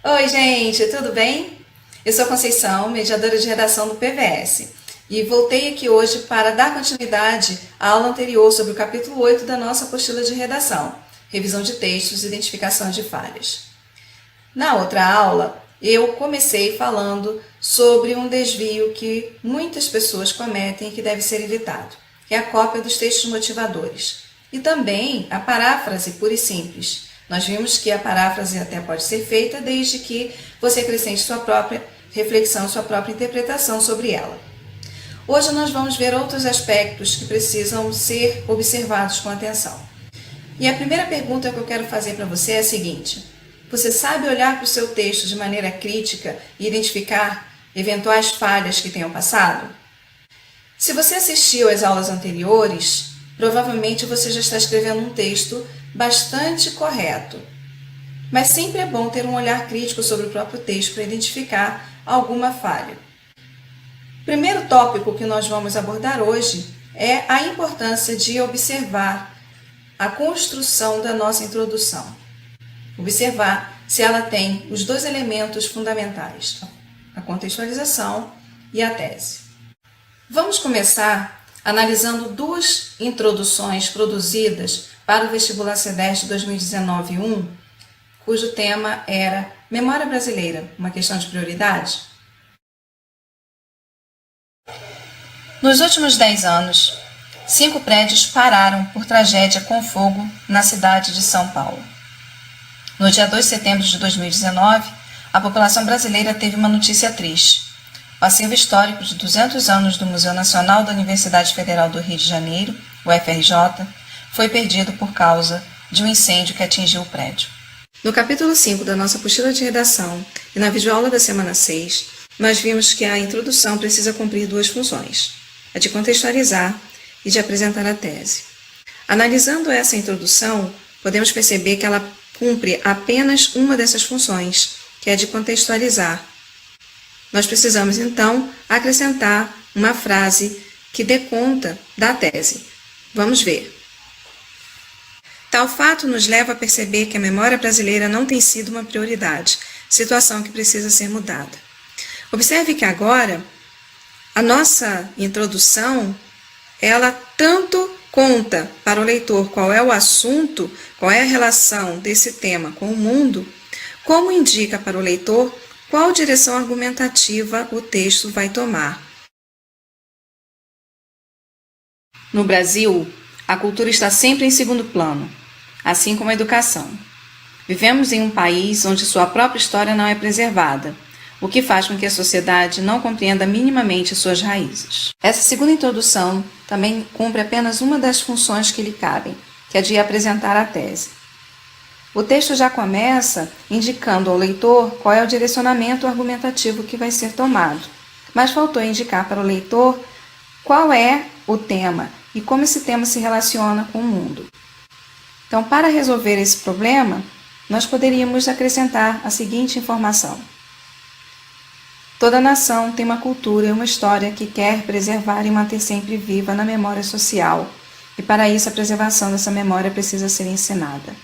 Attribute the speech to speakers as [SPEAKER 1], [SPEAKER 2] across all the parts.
[SPEAKER 1] Oi, gente, tudo bem? Eu sou a Conceição, mediadora de redação do PVS, e voltei aqui hoje para dar continuidade à aula anterior sobre o capítulo 8 da nossa apostila de redação, revisão de textos e identificação de falhas. Na outra aula, eu comecei falando sobre um desvio que muitas pessoas cometem e que deve ser evitado, que é a cópia dos textos motivadores, e também a paráfrase pura e simples. Nós vimos que a paráfrase até pode ser feita desde que você acrescente sua própria reflexão, sua própria interpretação sobre ela. Hoje nós vamos ver outros aspectos que precisam ser observados com atenção. E a primeira pergunta que eu quero fazer para você é a seguinte: você sabe olhar para o seu texto de maneira crítica e identificar eventuais falhas que tenham passado? Se você assistiu às aulas anteriores, provavelmente você já está escrevendo um texto bastante correto. Mas sempre é bom ter um olhar crítico sobre o próprio texto para identificar alguma falha. O primeiro tópico que nós vamos abordar hoje é a importância de observar a construção da nossa introdução. Observar se ela tem os dois elementos fundamentais, a contextualização e a tese. Vamos começar analisando duas introduções produzidas para o vestibular CEDEST 2019-1, cujo tema era Memória Brasileira, uma questão de prioridade. Nos últimos 10 anos, 5 prédios pararam por tragédia com fogo na cidade de São Paulo. No dia 2 de setembro de 2019, a população brasileira teve uma notícia triste. O acervo histórico de 200 anos do Museu Nacional da Universidade Federal do Rio de Janeiro, o FRJ, foi perdido por causa de um incêndio que atingiu o prédio. No capítulo 5 da nossa apostila de redação e na videoaula da semana 6, nós vimos que a introdução precisa cumprir duas funções: a de contextualizar e de apresentar a tese. Analisando essa introdução, podemos perceber que ela cumpre apenas uma dessas funções, que é a de contextualizar. Nós precisamos, então, acrescentar uma frase que dê conta da tese. Vamos ver. Tal fato nos leva a perceber que a memória brasileira não tem sido uma prioridade, situação que precisa ser mudada. Observe que agora a nossa introdução, ela tanto conta para o leitor qual é o assunto, qual é a relação desse tema com o mundo, como indica para o leitor qual direção argumentativa o texto vai tomar. No Brasil, a cultura está sempre em segundo plano, assim como a educação. Vivemos em um país onde sua própria história não é preservada, o que faz com que a sociedade não compreenda minimamente suas raízes. Essa segunda introdução também cumpre apenas uma das funções que lhe cabem, que é de apresentar a tese. O texto já começa indicando ao leitor qual é o direcionamento argumentativo que vai ser tomado, mas faltou indicar para o leitor qual é o tema e como esse tema se relaciona com o mundo. Então, para resolver esse problema, nós poderíamos acrescentar a seguinte informação: toda nação tem uma cultura e uma história que quer preservar e manter sempre viva na memória social, e para isso a preservação dessa memória precisa ser ensinada.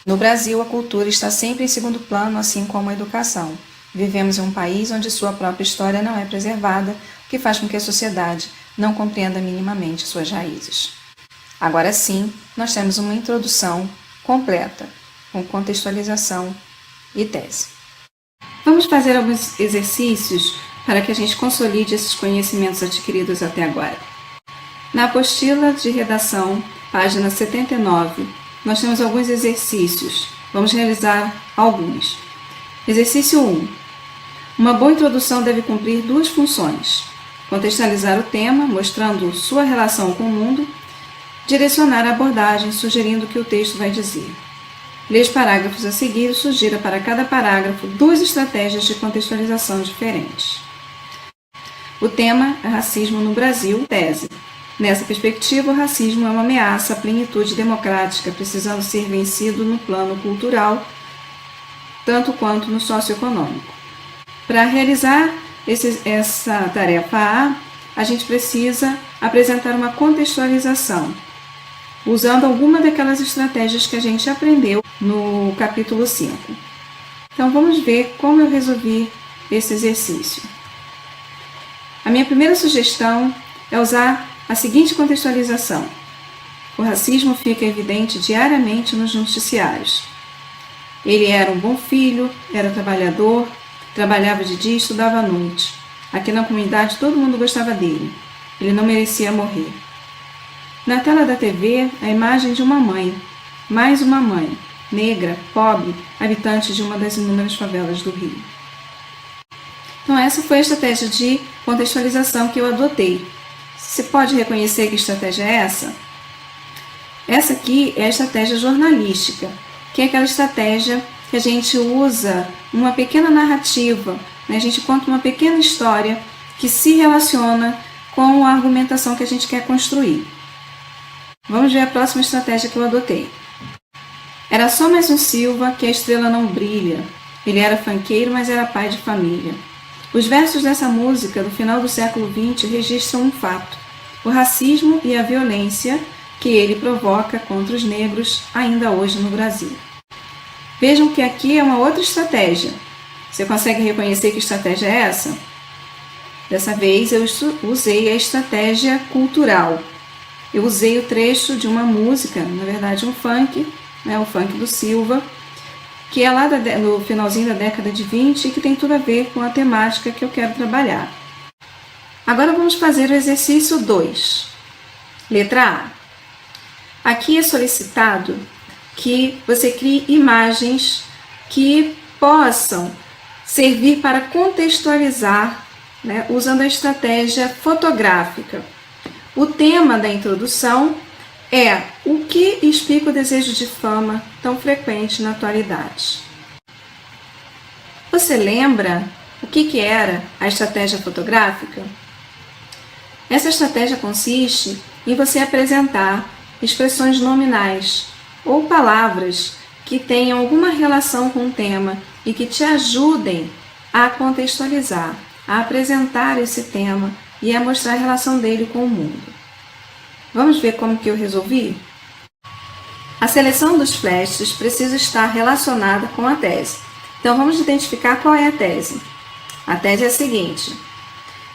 [SPEAKER 1] No Brasil, a cultura está sempre em segundo plano, assim como a educação. Vivemos em um país onde sua própria história não é preservada, o que faz com que a sociedade não compreenda minimamente suas raízes. Agora sim, nós temos uma introdução completa, com contextualização e tese. Vamos fazer alguns exercícios para que a gente consolide esses conhecimentos adquiridos até agora. Na apostila de redação, página 79, nós temos alguns exercícios. Vamos realizar alguns. Exercício 1. Uma boa introdução deve cumprir duas funções: contextualizar o tema, mostrando sua relação com o mundo, direcionar a abordagem, sugerindo o que o texto vai dizer. Leia os parágrafos a seguir e sugira para cada parágrafo duas estratégias de contextualização diferentes. O tema é racismo no Brasil, tese. Nessa perspectiva, o racismo é uma ameaça à plenitude democrática, precisando ser vencido no plano cultural, tanto quanto no socioeconômico. Para realizar essa tarefa A gente precisa apresentar uma contextualização, usando alguma daquelas estratégias que a gente aprendeu no capítulo 5. Então vamos ver como eu resolvi esse exercício. A minha primeira sugestão é usar a seguinte contextualização. O racismo fica evidente diariamente nos noticiários. Ele era um bom filho, era trabalhador, trabalhava de dia e estudava à noite. Aqui na comunidade todo mundo gostava dele. Ele não merecia morrer. Na tela da TV, a imagem de uma mãe, mais uma mãe, negra, pobre, habitante de uma das inúmeras favelas do Rio. Então essa foi a estratégia de contextualização que eu adotei. Você pode reconhecer que estratégia é essa? Essa aqui é a estratégia jornalística, que é aquela estratégia que a gente usa uma pequena narrativa, né? A gente conta uma pequena história que se relaciona com a argumentação que a gente quer construir. Vamos ver a próxima estratégia que eu adotei. Era só mais um Silva que a estrela não brilha. Ele era funkeiro, mas era pai de família. Os versos dessa música do final do século XX registram um fato: o racismo e a violência que ele provoca contra os negros ainda hoje no Brasil. Vejam que aqui é uma outra estratégia. Você consegue reconhecer que estratégia é essa? Dessa vez eu usei a estratégia cultural. Eu usei o trecho de uma música, na verdade um funk, o funk do Silva, que é lá no finalzinho da década de 20 e que tem tudo a ver com a temática que eu quero trabalhar. Agora vamos fazer o exercício 2. Letra A. Aqui é solicitado que você crie imagens que possam servir para contextualizar, usando a estratégia fotográfica. O tema da introdução é o que explica o desejo de fama tão frequente na atualidade. Você lembra o que era a estratégia fotográfica? Essa estratégia consiste em você apresentar expressões nominais ou palavras que tenham alguma relação com o tema e que te ajudem a contextualizar, a apresentar esse tema e a mostrar a relação dele com o mundo. Vamos ver como que eu resolvi? A seleção dos flashes precisa estar relacionada com a tese. Então vamos identificar qual é a tese. A tese é a seguinte: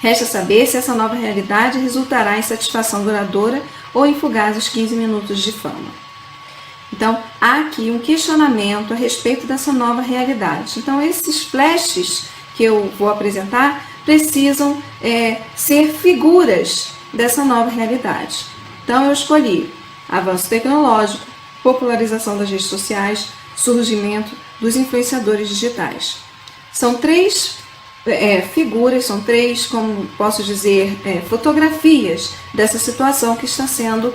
[SPEAKER 1] resta saber se essa nova realidade resultará em satisfação duradoura ou em fugazes 15 minutos de fama. Então, há aqui um questionamento a respeito dessa nova realidade. Então, esses flashes que eu vou apresentar precisam ser figuras dessa nova realidade. Então, eu escolhi avanço tecnológico, popularização das redes sociais, surgimento dos influenciadores digitais. São três figuras, são três, como posso dizer, fotografias dessa situação que está sendo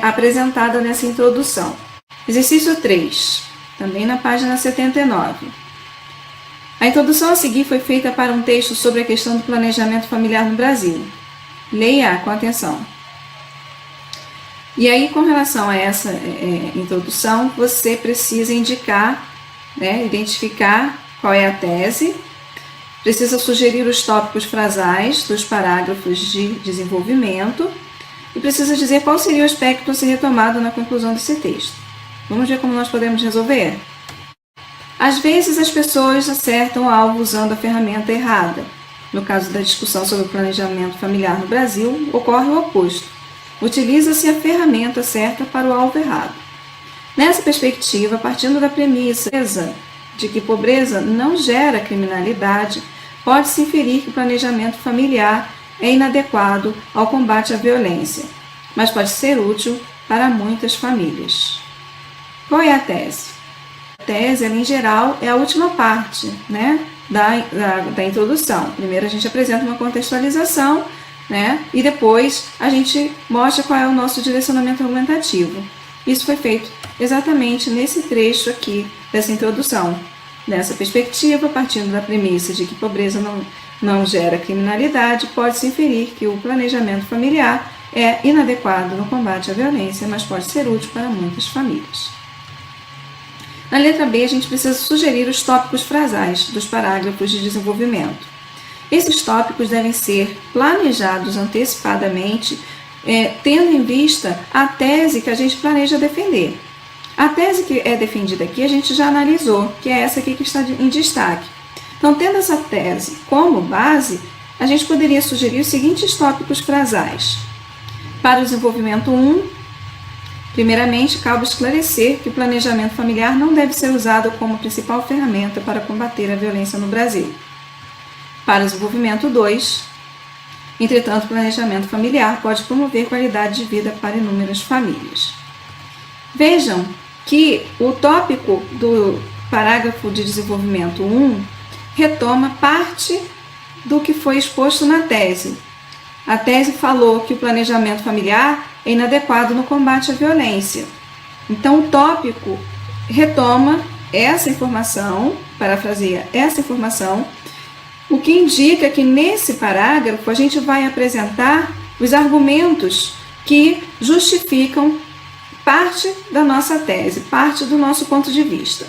[SPEAKER 1] apresentada nessa introdução. Exercício 3, também na página 79. A introdução a seguir foi feita para um texto sobre a questão do planejamento familiar no Brasil. Leia com atenção. E aí, com relação a essa introdução, você precisa indicar, identificar qual é a tese, precisa sugerir os tópicos frasais dos parágrafos de desenvolvimento e precisa dizer qual seria o aspecto a ser retomado na conclusão desse texto. Vamos ver como nós podemos resolver? Às vezes as pessoas acertam o alvo usando a ferramenta errada. No caso da discussão sobre o planejamento familiar no Brasil, ocorre o oposto. Utiliza-se a ferramenta certa para o alvo errado. Nessa perspectiva, partindo da premissa de que pobreza não gera criminalidade, pode-se inferir que o planejamento familiar é inadequado ao combate à violência, mas pode ser útil para muitas famílias. Qual é a tese? A tese, ela, em geral, é a última parte, da introdução. Primeiro a gente apresenta uma contextualização, e depois a gente mostra qual é o nosso direcionamento argumentativo. Isso foi feito exatamente nesse trecho aqui dessa introdução. Nessa perspectiva, partindo da premissa de que pobreza não gera criminalidade, pode-se inferir que o planejamento familiar é inadequado no combate à violência, mas pode ser útil para muitas famílias. Na letra B, a gente precisa sugerir os tópicos frasais dos parágrafos de desenvolvimento. Esses tópicos devem ser planejados antecipadamente, tendo em vista a tese que a gente planeja defender. A tese que é defendida aqui a gente já analisou, que é essa aqui que está em destaque. Então, tendo essa tese como base, a gente poderia sugerir os seguintes tópicos frasais. Para o desenvolvimento 1, primeiramente, cabe esclarecer que o planejamento familiar não deve ser usado como principal ferramenta para combater a violência no Brasil. Para o desenvolvimento 2, entretanto, o planejamento familiar pode promover qualidade de vida para inúmeras famílias. Vejam que o tópico do parágrafo de desenvolvimento 1 retoma parte do que foi exposto na tese. A tese falou que o planejamento familiar é inadequado no combate à violência. Então, o tópico retoma essa informação, parafraseia essa informação, o que indica que nesse parágrafo a gente vai apresentar os argumentos que justificam parte da nossa tese, parte do nosso ponto de vista.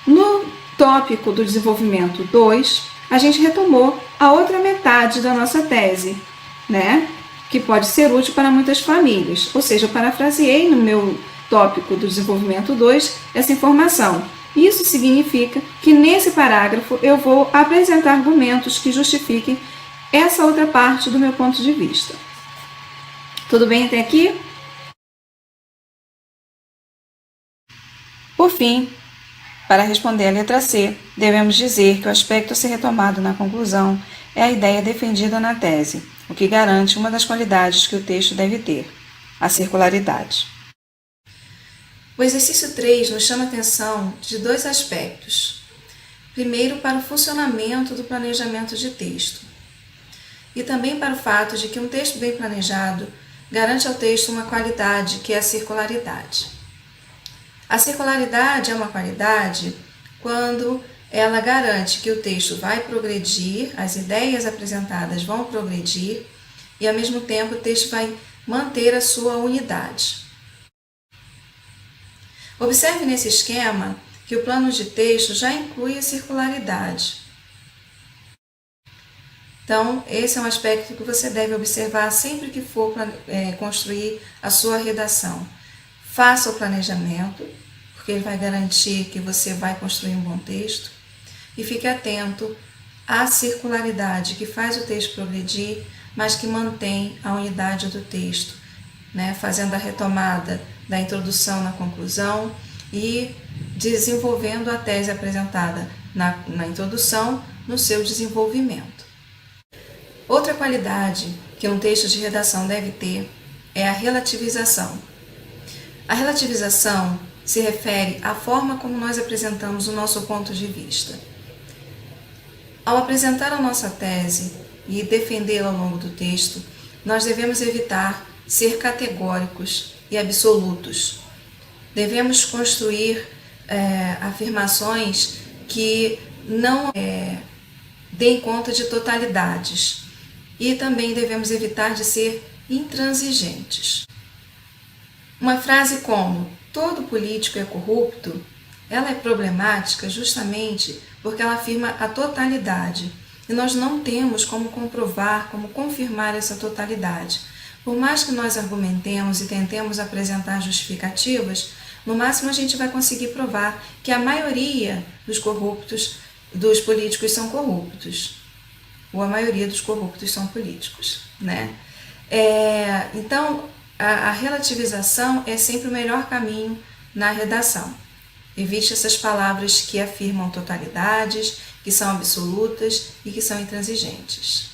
[SPEAKER 1] No tópico do desenvolvimento 2, a gente retomou a outra metade da nossa tese, né? Que pode ser útil para muitas famílias. Ou seja, eu parafraseei no meu tópico do desenvolvimento 2 essa informação. Isso significa que nesse parágrafo eu vou apresentar argumentos que justifiquem essa outra parte do meu ponto de vista. Tudo bem até aqui? Por fim, para responder a letra C, devemos dizer que o aspecto a ser retomado na conclusão é a ideia defendida na tese, o que garante uma das qualidades que o texto deve ter, a circularidade. O exercício 3 nos chama a atenção de dois aspectos. Primeiro, para o funcionamento do planejamento de texto, e também para o fato de que um texto bem planejado garante ao texto uma qualidade que é a circularidade. A circularidade é uma qualidade quando ela garante que o texto vai progredir, as ideias apresentadas vão progredir e, ao mesmo tempo, o texto vai manter a sua unidade. Observe nesse esquema que o plano de texto já inclui a circularidade. Então, esse é um aspecto que você deve observar sempre que for construir a sua redação. Faça o planejamento, porque ele vai garantir que você vai construir um bom texto, e fique atento à circularidade que faz o texto progredir, mas que mantém a unidade do texto, né? Fazendo a retomada da introdução na conclusão e desenvolvendo a tese apresentada na introdução no seu desenvolvimento. Outra qualidade que um texto de redação deve ter é a relativização. A relativização se refere à forma como nós apresentamos o nosso ponto de vista. Ao apresentar a nossa tese e defendê-la ao longo do texto, nós devemos evitar ser categóricos e absolutos. Devemos construir afirmações que não deem conta de totalidades e também devemos evitar de ser intransigentes. Uma frase como "todo político é corrupto", ela é problemática justamente porque ela afirma a totalidade e nós não temos como comprovar, como confirmar essa totalidade. Por mais que nós argumentemos e tentemos apresentar justificativas, no máximo a gente vai conseguir provar que a maioria dos políticos são corruptos, ou a maioria dos corruptos são políticos, né? Então, a relativização é sempre o melhor caminho na redação. Evite essas palavras que afirmam totalidades, que são absolutas e que são intransigentes.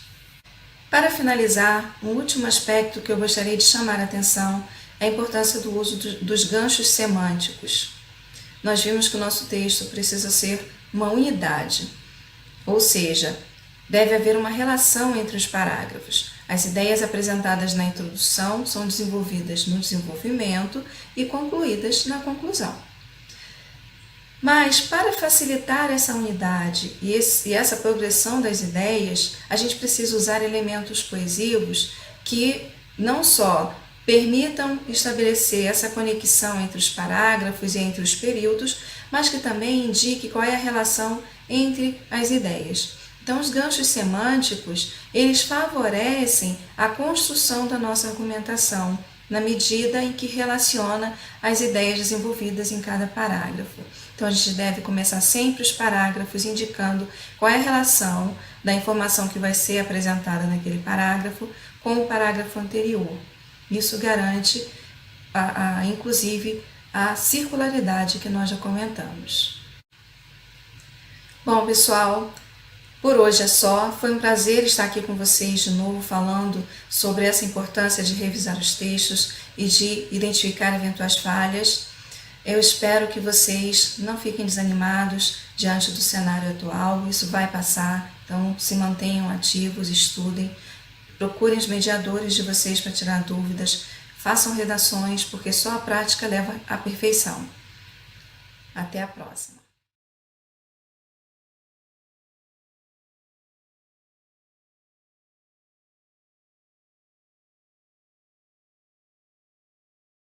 [SPEAKER 1] Para finalizar, um último aspecto que eu gostaria de chamar a atenção é a importância do uso dos ganchos semânticos. Nós vimos que o nosso texto precisa ser uma unidade, ou seja, deve haver uma relação entre os parágrafos. As ideias apresentadas na introdução são desenvolvidas no desenvolvimento e concluídas na conclusão. Mas, para facilitar essa unidade e essa progressão das ideias, a gente precisa usar elementos coesivos que não só permitam estabelecer essa conexão entre os parágrafos e entre os períodos, mas que também indique qual é a relação entre as ideias. Então, os ganchos semânticos, eles favorecem a construção da nossa argumentação na medida em que relaciona as ideias desenvolvidas em cada parágrafo. Então, a gente deve começar sempre os parágrafos indicando qual é a relação da informação que vai ser apresentada naquele parágrafo com o parágrafo anterior. Isso garante, inclusive, a circularidade que nós já comentamos. Bom, pessoal, por hoje é só. Foi um prazer estar aqui com vocês de novo falando sobre essa importância de revisar os textos e de identificar eventuais falhas. Eu espero que vocês não fiquem desanimados diante do cenário atual. Isso vai passar, então se mantenham ativos, estudem, procurem os mediadores de vocês para tirar dúvidas, façam redações, porque só a prática leva à perfeição. Até a próxima!